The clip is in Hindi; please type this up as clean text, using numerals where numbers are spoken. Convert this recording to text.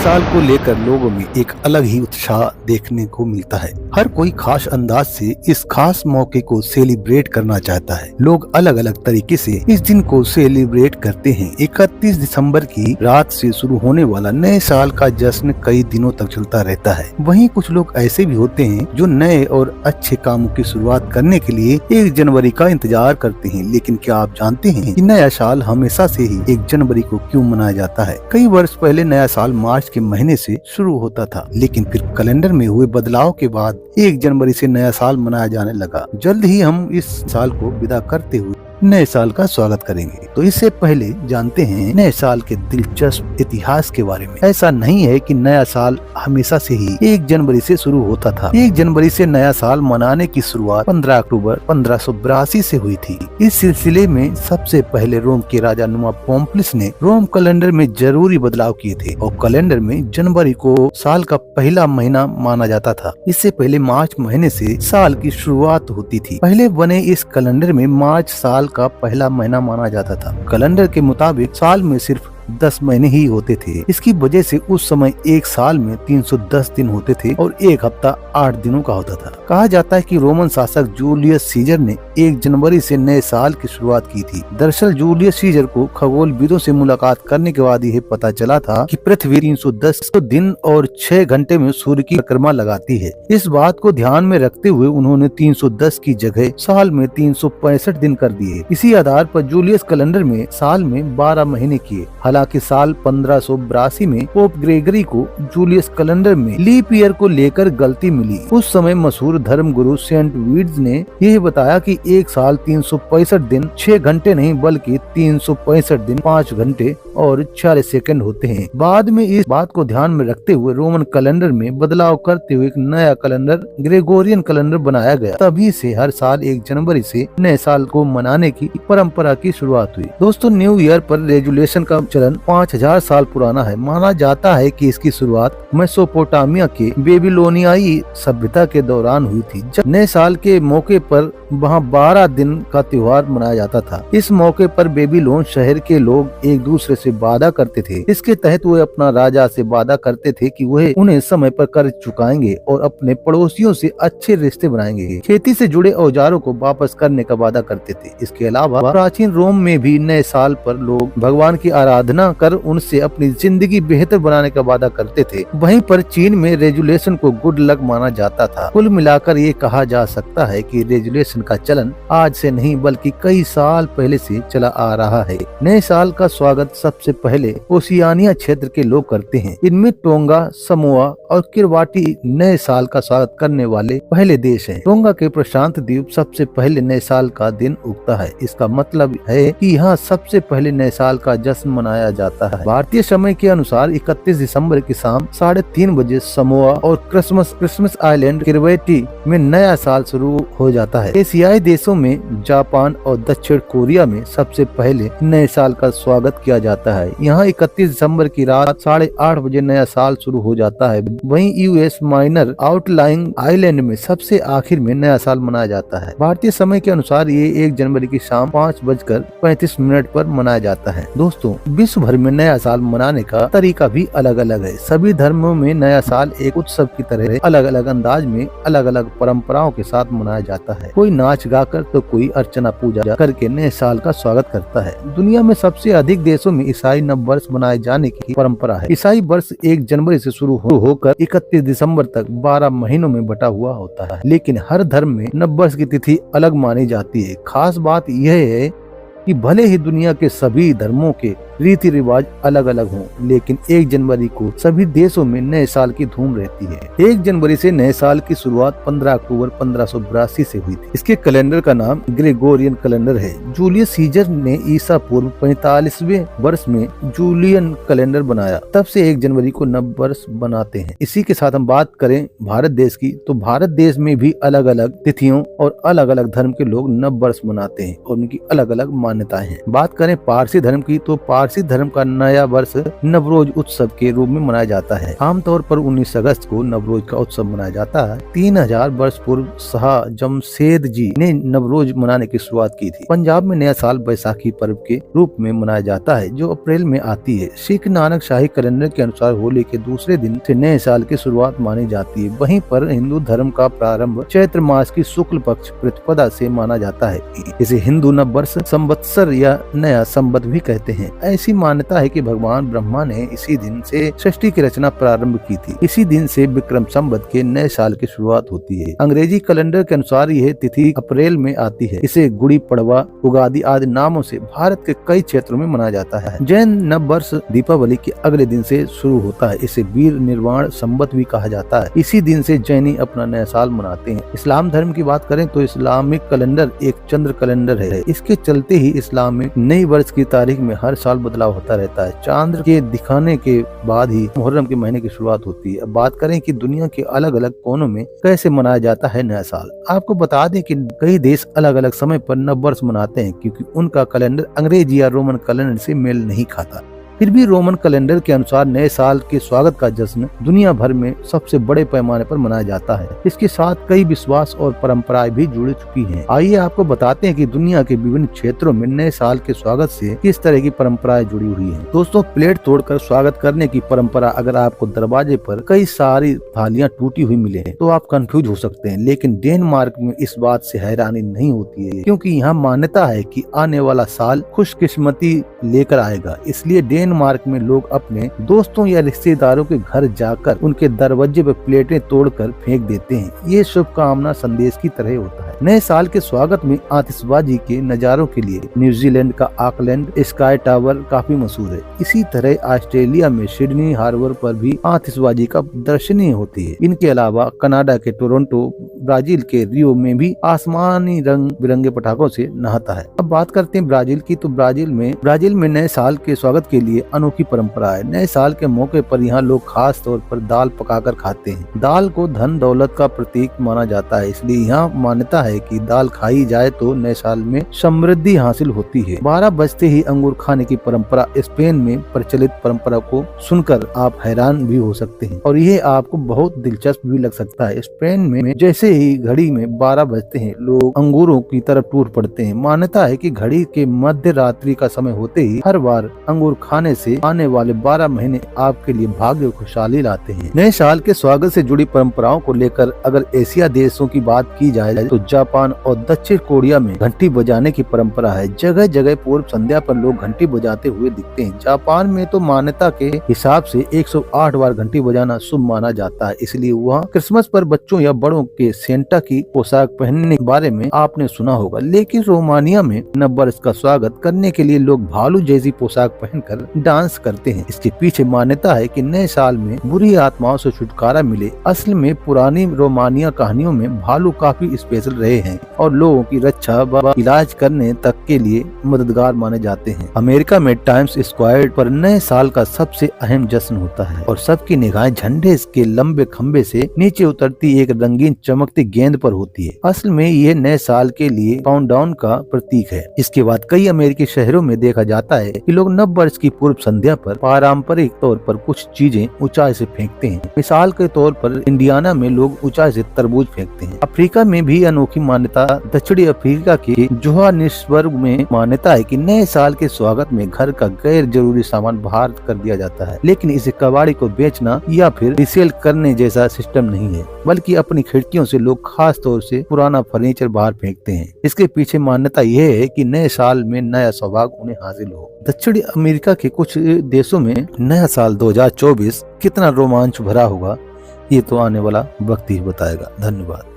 साल को लेकर लोगों में एक अलग ही उत्साह देखने को मिलता है। हर कोई खास अंदाज से इस खास मौके को सेलिब्रेट करना चाहता है। लोग अलग अलग तरीके से इस दिन को सेलिब्रेट करते हैं। 31 दिसंबर की रात से शुरू होने वाला नए साल का जश्न कई दिनों तक चलता रहता है। वहीं कुछ लोग ऐसे भी होते हैं जो नए और अच्छे कामों की शुरुआत करने के लिए 1 जनवरी का इंतजार करते हैं। लेकिन क्या आप जानते हैं कि नया साल हमेशा से ही 1 जनवरी को क्यों मनाया जाता है? कई वर्ष पहले नया साल मार्च के महीने से शुरू होता था, लेकिन फिर कैलेंडर में हुए बदलाव के बाद 1 जनवरी से नया साल मनाया जाने लगा। जल्द ही हम इस साल को विदा करते हुए नए साल का स्वागत करेंगे। तो इससे पहले जानते हैं नए साल के दिलचस्प इतिहास के बारे में। ऐसा नहीं है कि नया साल हमेशा से ही 1 जनवरी से शुरू होता था। 1 जनवरी से नया साल मनाने की शुरुआत 15 अक्टूबर 1582 से हुई थी। इस सिलसिले में सबसे पहले रोम के राजा नुमा पोम्पलिस ने रोम कैलेंडर में जरूरी बदलाव किए थे और कैलेंडर में जनवरी को साल का पहला महीना माना जाता था। इससे पहले मार्च महीने से साल की शुरुआत होती थी। पहले बने इस कैलेंडर में मार्च साल का पहला महीना माना जाता था। कैलेंडर के मुताबिक साल में सिर्फ 10 महीने ही होते थे। इसकी वजह से उस समय एक साल में 310 दिन होते थे और एक हफ्ता 8 दिनों का होता था। कहा जाता है कि रोमन शासक जूलियस सीजर ने 1 जनवरी से नए साल की शुरुआत की थी। दरअसल जूलियस सीजर को खगोलविदों से मुलाकात करने के बाद यह पता चला था कि पृथ्वी 310 दिन और 6 घंटे में सूर्य की परिक्रमा लगाती है। इस बात को ध्यान में रखते हुए उन्होंने 310 की जगह साल में 365 दिन कर दिए। इसी आधार पर जूलियस कैलेंडर में साल में 12 महीने किए। हालांकि साल 1582 में पोप ग्रेगरी को जूलियस कैलेंडर में लीप ईयर को लेकर गलती मिली। उस समय मशहूर धर्मगुरु सेंट वीड्स ने यह बताया कि एक साल 365 दिन 6 घंटे नहीं बल्कि 365 दिन 5 घंटे और 46 सेकंड होते हैं। बाद में इस बात को ध्यान में रखते हुए रोमन कैलेंडर में बदलाव करते हुए एक नया कैलेंडर ग्रेगोरियन कैलेंडर बनाया गया। तभी से हर साल 1 जनवरी से नए साल को मनाने की परंपरा की शुरुआत हुई। दोस्तों, न्यू ईयर पर रेजुलेशन का चलन 5000 साल पुराना है। माना जाता है कि इसकी शुरुआत मेसोपोटामिया के बेबीलोनियाई सभ्यता के दौरान हुई थी, जब नए साल के मौके पर वहां 12 दिन का त्योहार मनाया जाता था। इस मौके पर बेबीलोन शहर के लोग एक दूसरे से वादा करते थे। इसके तहत वे अपना राजा से वादा करते थे कि वह उन्हें समय पर कर्ज चुकाएंगे और अपने पड़ोसियों से अच्छे रिश्ते बनाएंगे। खेती से जुड़े औजारों को वापस करने का वादा करते थे। इसके अलावा प्राचीन रोम में भी नए साल पर लोग भगवान की आराधना कर उनसे अपनी जिंदगी बेहतर बनाने का वादा करते थे। वहीं पर चीन में रेजुलेशन को गुड लक माना जाता था। कुल मिलाकर ये कहा जा सकता है कि रेजुलेशन का चलन आज से नहीं बल्कि कई साल पहले से चला आ रहा है। नए साल का स्वागत सबसे पहले ओशियानिया क्षेत्र के लोग करते हैं। इनमें टोंगा, समोआ और किरवाटी नए साल का स्वागत करने वाले पहले देश हैं। टोंगा के प्रशांत द्वीप सबसे पहले नए साल का दिन उगता है। इसका मतलब है कि यहाँ सबसे पहले नए साल का जश्न मनाया जाता है। भारतीय समय के अनुसार 31 दिसंबर की शाम 3:30 बजे समोआ और क्रिसमस आइलैंड किरवाटी में नया साल शुरू हो जाता है। एशियाई देशों में जापान और दक्षिण कोरिया में सबसे पहले नए साल का स्वागत किया जाता है। यहाँ 31 दिसंबर की रात 8:30 बजे नया साल शुरू हो जाता है। वहीं यूएस माइनर आउटलाइंग आइलैंड में सबसे आखिर में नया साल मनाया जाता है। भारतीय समय के अनुसार ये 1 जनवरी की शाम 5:35 पर मनाया जाता है। दोस्तों, विश्व भर में नया साल मनाने का तरीका भी अलग अलग है। सभी धर्मों में नया साल एक उत्सव की तरह अलग अलग अंदाज में अलग अलग परंपराओं के साथ मनाया जाता है। कोई नाच गाकर तो कोई अर्चना पूजा करके नए साल का स्वागत करता है। दुनिया में सबसे अधिक देशों में ईसाई नव वर्ष मनाए जाने की परंपरा है। ईसाई वर्ष 1 जनवरी से शुरू होकर 31 दिसंबर तक 12 महीनों में बटा हुआ होता है। लेकिन हर धर्म में नव वर्ष की तिथि अलग मानी जाती है। खास बात यह है कि भले ही दुनिया के सभी धर्मों के रीति रिवाज अलग अलग हों, लेकिन 1 जनवरी को सभी देशों में नए साल की धूम रहती है। 1 जनवरी से नए साल की शुरुआत 15 अक्टूबर 1582 से हुई थी। इसके कैलेंडर का नाम ग्रेगोरियन कैलेंडर है। जूलियस सीजर ने ईसा पूर्व 45वें वर्ष में जूलियन कैलेंडर बनाया। तब से 1 जनवरी को नव वर्ष बनाते हैं। इसी के साथ हम बात करें भारत देश की, तो भारत देश में भी अलग अलग तिथियों और अलग अलग धर्म के लोग नव वर्ष मनाते हैं और उनकी अलग अलग मान्यताएं हैं। बात करें पारसी धर्म की, तो पारसी धर्म का नया वर्ष नवरोज उत्सव के रूप में मनाया जाता है। आमतौर पर 19 अगस्त को नवरोज का उत्सव मनाया जाता है। 3000 वर्ष पूर्व शाह जमशेद जी ने नवरोज मनाने की शुरुआत की थी। पंजाब में नया साल बैसाखी पर्व के रूप में मनाया जाता है जो अप्रैल में आती है। सिख नानक शाही कैलेंडर के अनुसार होली के दूसरे दिन से नए साल की शुरुआत मानी जाती है। वहीं पर हिंदू धर्म का प्रारंभ चैत्र मास की शुक्ल पक्ष प्रतिपदा से माना जाता है। इसे हिंदू नव वर्ष संवत्सर या नया संवत भी कहते हैं। ऐसी मान्यता है कि भगवान ब्रह्मा ने इसी दिन से सृष्टि की रचना प्रारंभ की थी। इसी दिन से विक्रम संवत के नए साल की शुरुआत होती है। अंग्रेजी कैलेंडर के अनुसार यह तिथि अप्रैल में आती है। इसे गुड़ी पड़वा, उगादि आदि नामों से भारत के कई क्षेत्रों में मनाया जाता है। जैन नव वर्ष दीपावली के अगले दिन से शुरू होता है। इसे वीर निर्वाण संवत भी कहा जाता है। इसी दिन से जैनी अपना नया साल मनाते हैं। इस्लाम धर्म की बात करें तो इस्लामिक कैलेंडर एक चंद्र कैलेंडर है। इसके चलते ही इस्लाम में नई वर्ष की तारीख में हर साल बदलाव होता रहता है। चांद के दिखाने के बाद ही मुहर्रम के महीने की शुरुआत होती है। अब बात करें कि दुनिया के अलग अलग कोनों में कैसे मनाया जाता है नया साल। आपको बता दें कि कई देश अलग अलग समय पर नव वर्ष मनाते हैं क्योंकि उनका कैलेंडर अंग्रेजी या रोमन कैलेंडर से मेल नहीं खाता। फिर भी रोमन कैलेंडर के अनुसार नए साल के स्वागत का जश्न दुनिया भर में सबसे बड़े पैमाने पर मनाया जाता है। इसके साथ कई विश्वास और परंपराएं भी जुड़ चुकी हैं। आइए आपको बताते हैं कि दुनिया के विभिन्न क्षेत्रों में नए साल के स्वागत से किस तरह की परंपराएं जुड़ी हुई हैं। दोस्तों, प्लेट तोड़कर स्वागत करने की परंपरा अगर आपको दरवाजे पर कई सारी थालियां टूटी हुई मिले तो आप कंफ्यूज हो सकते हैं, लेकिन डेनमार्क में इस बात से हैरानी नहीं होती है क्योंकि यहाँ मान्यता है कि आने वाला साल खुशकिस्मती लेकर आएगा। इसलिए डेनमार्क में लोग अपने दोस्तों या रिश्तेदारों के घर जाकर उनके दरवाजे पर प्लेटें तोड़कर फेंक देते हैं। ये शुभकामना संदेश की तरह होता है। नए साल के स्वागत में आतिशबाजी के नजारों के लिए न्यूजीलैंड का ऑकलैंड स्काई टावर काफी मशहूर है। इसी तरह ऑस्ट्रेलिया में सिडनी हार्बर पर भी आतिशबाजी का दर्शनीय होती है। इनके अलावा कनाडा के टोरंटो, ब्राजील के रियो में भी आसमानी रंग बिरंगे पटाखों से नहाता है। अब बात करते हैं ब्राजील की, तो ब्राजील में नए साल के स्वागत के लिए अनोखी परंपरा है। नए साल के मौके पर यहाँ लोग खास तौर पर दाल पकाकर खाते हैं। दाल को धन दौलत का प्रतीक माना जाता है, इसलिए यहाँ मान्यता है कि दाल खाई जाए तो नए साल में समृद्धि हासिल होती है। 12 बजते ही अंगूर खाने की परंपरा स्पेन में प्रचलित परंपरा को सुनकर आप हैरान भी हो सकते हैं और ये आपको बहुत दिलचस्प भी लग सकता है। स्पेन में जैसे ही घड़ी में 12 बजते हैं लोग अंगूरों की तरफ टूट पड़ते हैं। मान्यता है कि घड़ी के मध्य रात्रि का समय होते ही हर बार अंगूर खाने से आने वाले 12 महीने आपके लिए भाग्य और खुशहाली लाते हैं। नए साल के स्वागत से जुड़ी परंपराओं को लेकर अगर एशिया देशों की बात की जाए तो जापान और दक्षिण कोरिया में घंटी बजाने की परंपरा है। जगह जगह पूर्व संध्या पर लोग घंटी बजाते हुए दिखते हैं। जापान में तो मान्यता के हिसाब से 108 बार घंटी बजाना शुभ माना जाता है, इसलिए वहाँ क्रिसमस पर बच्चों या बड़ों के सेंटा की पोशाक पहनने के बारे में आपने सुना होगा। लेकिन रोमानिया में नव वर्ष का स्वागत करने के लिए लोग भालू जैसी पोशाक पहनकर डांस करते हैं। इसके पीछे मान्यता है कि नए साल में बुरी आत्माओं से छुटकारा मिले। असल में पुरानी रोमानिया कहानियों में भालू काफी स्पेशल रहे हैं और लोगों की रक्षा व इलाज करने तक के लिए मददगार माने जाते हैं। अमेरिका में टाइम्स स्क्वायर पर नए साल का सबसे अहम जश्न होता है और सबकी निगाहें झंडे के लंबे खंबे से नीचे उतरती एक रंगीन चमकती गेंद पर होती है। असल में ये नए साल के लिए काउंटडाउन का प्रतीक है। इसके बाद कई अमेरिकी शहरों में देखा जाता है कि लोग नव वर्ष की पूर्व संध्या पर पारंपरिक तौर पर कुछ चीजें ऊंचाई से फेंकते हैं। मिसाल के तौर पर इंडियाना में लोग ऊंचाई से तरबूज फेंकते हैं। अफ्रीका में भी अनोखी मान्यता। दक्षिणी अफ्रीका के जोहानिसबर्ग में मान्यता है कि नए साल के स्वागत में घर का गैर जरूरी सामान बाहर कर दिया जाता है, लेकिन इसे कबाड़ी को बेचना या फिर रिसेल करने जैसा सिस्टम नहीं है, बल्कि अपनी खिड़कियों से लोग खास तौर से पुराना फर्नीचर बाहर फेंकते हैं। इसके पीछे मान्यता यह है कि नए साल में नया सौभाग्य उन्हें हासिल हो। दक्षिणी अमेरिका के कुछ देशों में नया साल 2024 कितना रोमांच भरा होगा ये तो आने वाला वक्त ही बताएगा। धन्यवाद।